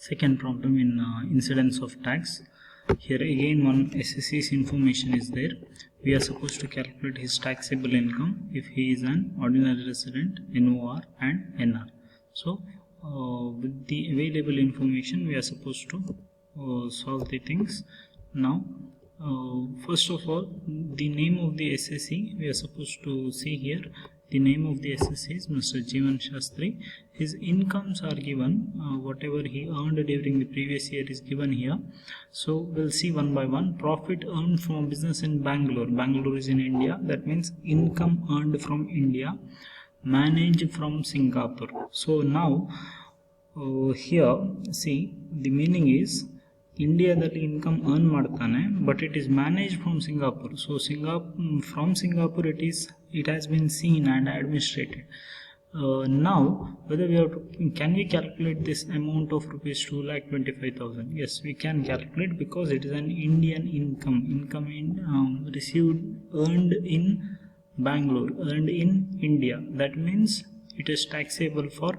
Second problem in incidence of tax. Here again one SSC's information is there. We are supposed to calculate his taxable income if he is an ordinary resident, NOR and NR. So with the available information we are supposed to solve the things. Now first of all, the name of the SSC we are supposed to see here. The name of the SSC is Mr. Jeevan Shastri. His incomes are given, whatever he earned during the previous year is given here. So we'll see one by one. Profit earned from business in Bangalore. Bangalore is in India. That means income earned from India, managed from Singapore. So now here see the meaning is ಇಂಡಿಯಾದಲ್ಲಿ income earn ಮಾಡ್ತಾನೆ, but it is manage from Singapore. So from Singapore it has been seen and administrated. Now whether can we calculate this amount of rupees 2,25,000? Yes, we can calculate because it is an Indian income received, earned in Bangalore, earned in India. That means it is taxable for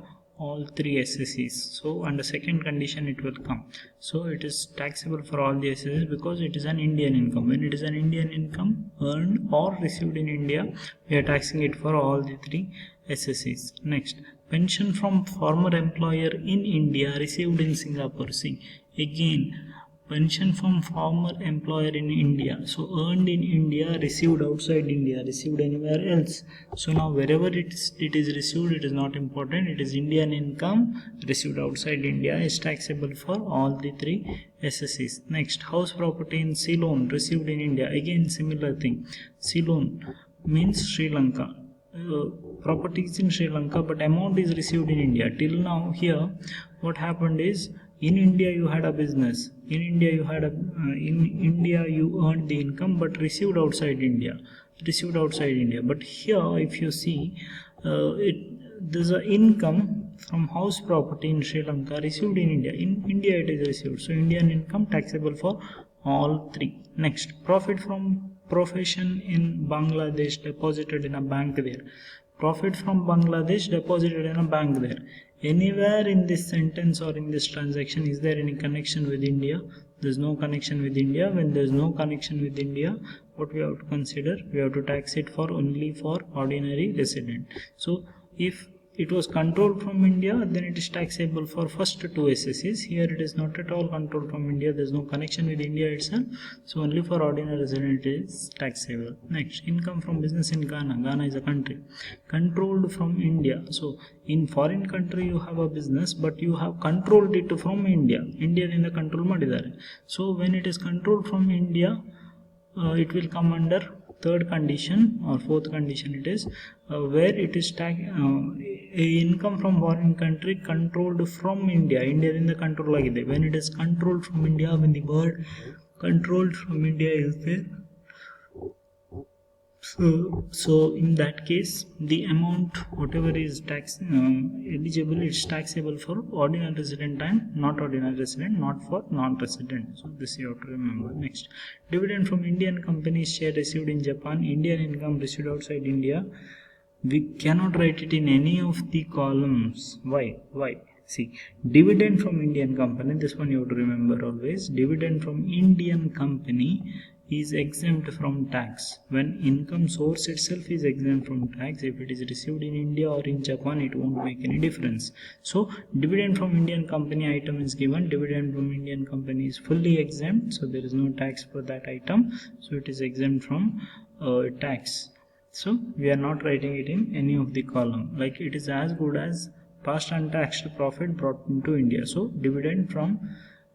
all three SSCs. So under second condition it will come. So it is taxable for all the SSCs because it is an Indian income. When it is an Indian income earned or received in India, we are taxing it for all the three SSCs. Next, pension from former employer in India received in Singapore. See again, pension from former employer in India, so earned in India, received outside India, received anywhere else. So now wherever it is received, it is not important. It is Indian income received outside India is taxable for all the three SSCs. Next, house property in Ceylon received in India. Again similar thing. Ceylon means Sri Lanka. Properties in Sri Lanka, but amount is received in India. Till now here what happened is, in India you had a business, in India you earned the income but received outside India, but here if you see there's an income from house property in Sri Lanka received in India. In India it is received, so Indian income taxable for all three. Next, profit from profession in Bangladesh deposited in a bank there. Profit from Bangladesh deposited in a bank there. Anywhere in this sentence or in this transaction is there any connection with India? There is no connection with India. When there is no connection with India, what we have to consider? We have to tax it for only for ordinary resident. So if it was controlled from India, then it is taxable for first two SSCs. Here it is not at all controlled from India. There is no connection with India itself. So only for ordinary resident it is taxable. Next, income from business in Ghana. Ghana is a country controlled from India. So in foreign country you have a business, but you have controlled it from India. India in the control madidare. So when it is controlled from India, it will come under third condition or fourth condition. It is where it is income from foreign country controlled from India. India in the control agide. When it is controlled from India, when the word controlled from India is there, so in that case the amount whatever is tax eligible, it's taxable for ordinary resident and not ordinary resident, not for non-resident. So this you have to remember. Next, dividend from Indian companies share received in Japan. Indian income received outside India. We cannot write it in any of the columns. Why? See, dividend from Indian company, this one you have to remember always. Dividend from Indian company is exempt from tax. When income source itself is exempt from tax, if it is received in India or in Japan, it won't make any difference. So dividend from Indian company item is given. Dividend from Indian company is fully exempt, so there is no tax for that item, so it is exempt from tax. So we are not writing it in any of the column. Like it is as good as past untaxed profit brought into India. So dividend from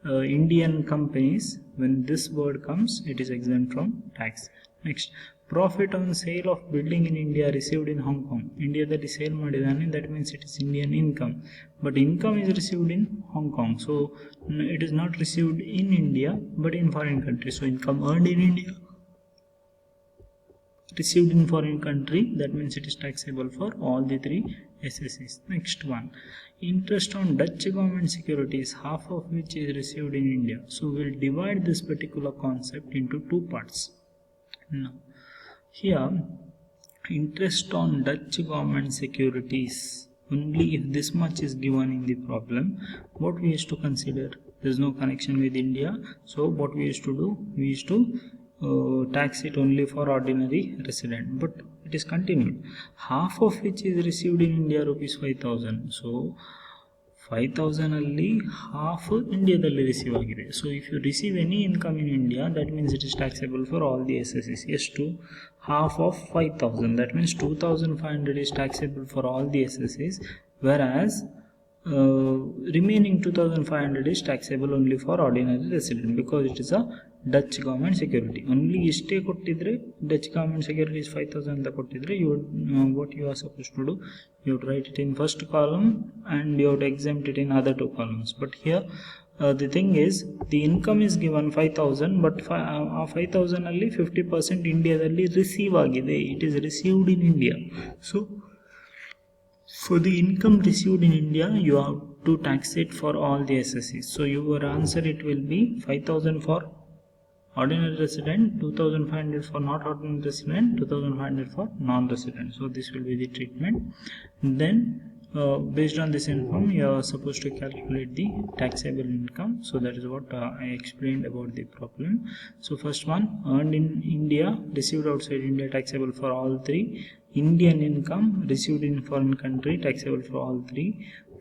Indian companies, when this word comes, it is exempt from tax. Next, profit on sale of building in India received in Hong Kong. India that is sale madidane, that means it is Indian income, but income is received in Hong Kong, so it is not received in India but in foreign country. So income earned in India received in foreign country, that means it is taxable for all the three SSCs. Next one, interest on Dutch government securities, half of which is received in India. So we'll divide this particular concept into two parts. Now here, interest on Dutch government securities only if this much is given in the problem, what we used to consider, there is no connection with India, so what we used to do, we used to tax it only for ordinary resident, but it is continued, half of which is received in India, rupees 5,000. So 5,000 ಅಲ್ಲಿ half ಇಂಡಿಯಾದಲ್ಲಿ receive ಆಗಿದೆ. So if you receive any income in India, that means it is taxable for all the SSCs. ಎಷ್ಟು? half of 5,000, that means 2,500 is taxable for all the SSCs, whereas remaining 2,500 is taxable only for ordinary resident, because it is a Dutch government security. Only ಇಷ್ಟೇ ಕೊಟ್ಟಿದ್ರೆ, Dutch government security is 5,000 ಅಂತ ಕೊಟ್ಟಿದ್ರೆ, you would what you are supposed to do, you would write it in first column and you would exempt it in other two columns. But here the thing is, the income is given 5,000, but 5,000 ಅಲ್ಲಿ 50% ಇಂಡಿಯಾದಲ್ಲಿ receive ಆಗಿದೆ, it is received in India. So for the income received in India, you have to tax it for all the SSCs. So your answer, it will be 5,000 for ordinary resident, 2,500 for not ordinary resident, 2,500 for non-resident. So this will be the treatment. Then based on this income, you are supposed to calculate the taxable income. So that is what I explained about the problem. So first one, earned in India, received outside India, taxable for all three. Indian income received in foreign country, taxable for all three.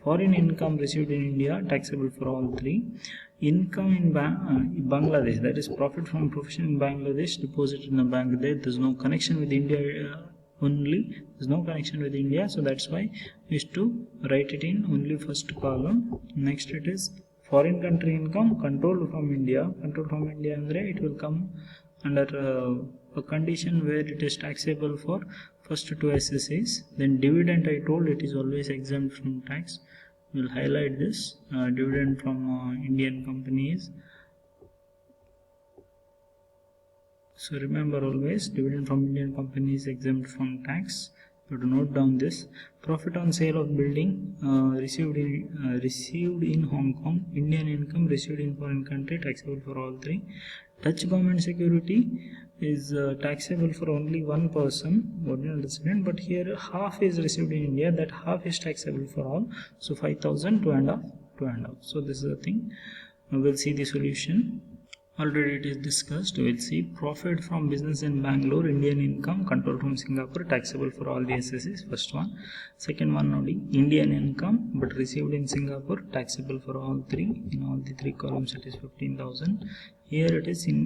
Foreign income received in India, taxable for all three. Income in Bangladesh, that is profit from profession in Bangladesh, deposited in a bank there. There's no connection with India, only there's no connection with India, so that's why we used to write it in only first column. Next, it is foreign country income controlled from India. Controlled from India andre it will come under a condition where it is taxable for first two SSCs. Then dividend, I told, it is always exempt from tax. We'll highlight this. Dividend from Indian companies. So remember always, dividend from Indian companies exempt from tax. You have to note down this. Profit on sale of building received in Hong Kong. Indian income received in foreign country, taxable for all three. Dutch government security is taxable for only one person, ordinary resident, but here half is received in India, that half is taxable for all. So 5,000, 2.5. So this is the thing. We'll see the solution. Already it is discussed. We'll see profit from business in Bangalore, Indian income controlled from Singapore, taxable for all the SSCs. First one. Second one, only Indian income but received in Singapore, taxable for all three. In all the three columns, it is 15,000. Here it is in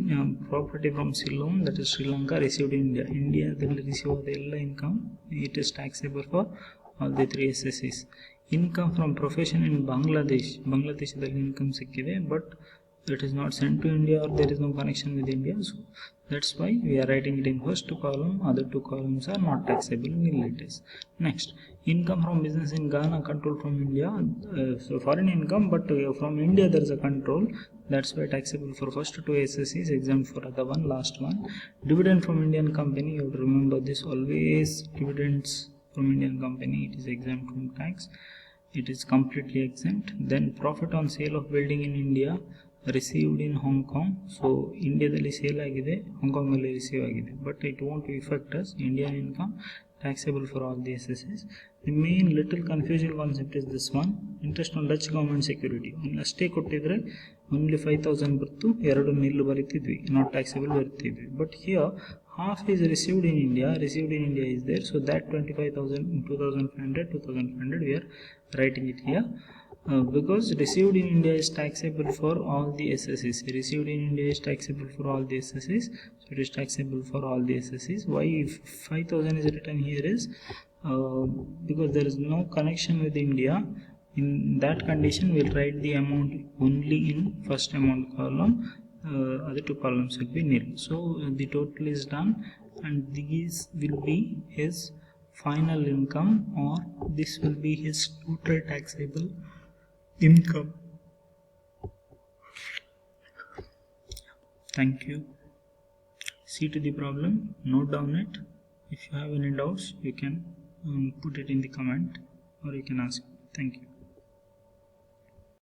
property from Ceylon, that is Sri Lanka, received in India. Indiaದಲ್ಲಿ receive the income, it is taxable for all the three SSCs. Income from profession in Bangladesh, ಬಾಂಗ್ಲಾದೇಶದಲ್ಲಿ income ಸಿಕ್ಕಿದೆ, but it is not sent to India, or there is no connection with India, so that's why we are writing it in first column. Other two columns are not taxable, nil it is. Next, income from business in Ghana, control from India, so foreign income, but from India there is a control, that's why taxable for first two SSCs, exempt for other one, last one. Dividend from Indian company, you have to remember this always, dividends from Indian company, it is exempt from tax, it is completely exempt. Then profit on sale of building in India, received in Hong Kong, so ಇಂಡಿಯಾದಲ್ಲಿ sale ಆಗಿದೆ, ಹಾಂಗ್ಕಾಂಗಲ್ಲಿ receive ಆಗಿದೆ, but it want to effect us. Indian income taxable for all the SSCs. The main little confusing concept is this one, interest on Dutch government security. ಅಷ್ಟೇ ಕೊಟ್ಟಿದ್ರೆ only 5,000 ಬರ್ತು, ಎರಡು ನಿಲ್ಲು ಬರೀತಿದ್ವಿ, not taxable ಬರೀತಿದ್ವಿ. But here half is received in India is there, so that 25,000, 2,500, 2,500 we are writing it here. Because received in India is taxable for all the SSCs. Received in India is taxable for all the SSCs, so it is taxable for all the SSCs. Why 5,000 is written here is because there is no connection with India. In that condition, we will write the amount only in first amount column. Other two columns will be nil. So the total is done, and these will be his final income, or this will be his total taxable income. Thank you. See to the problem, note down it. If you have any doubts, you can put it in the comment, or you can ask. Thank you.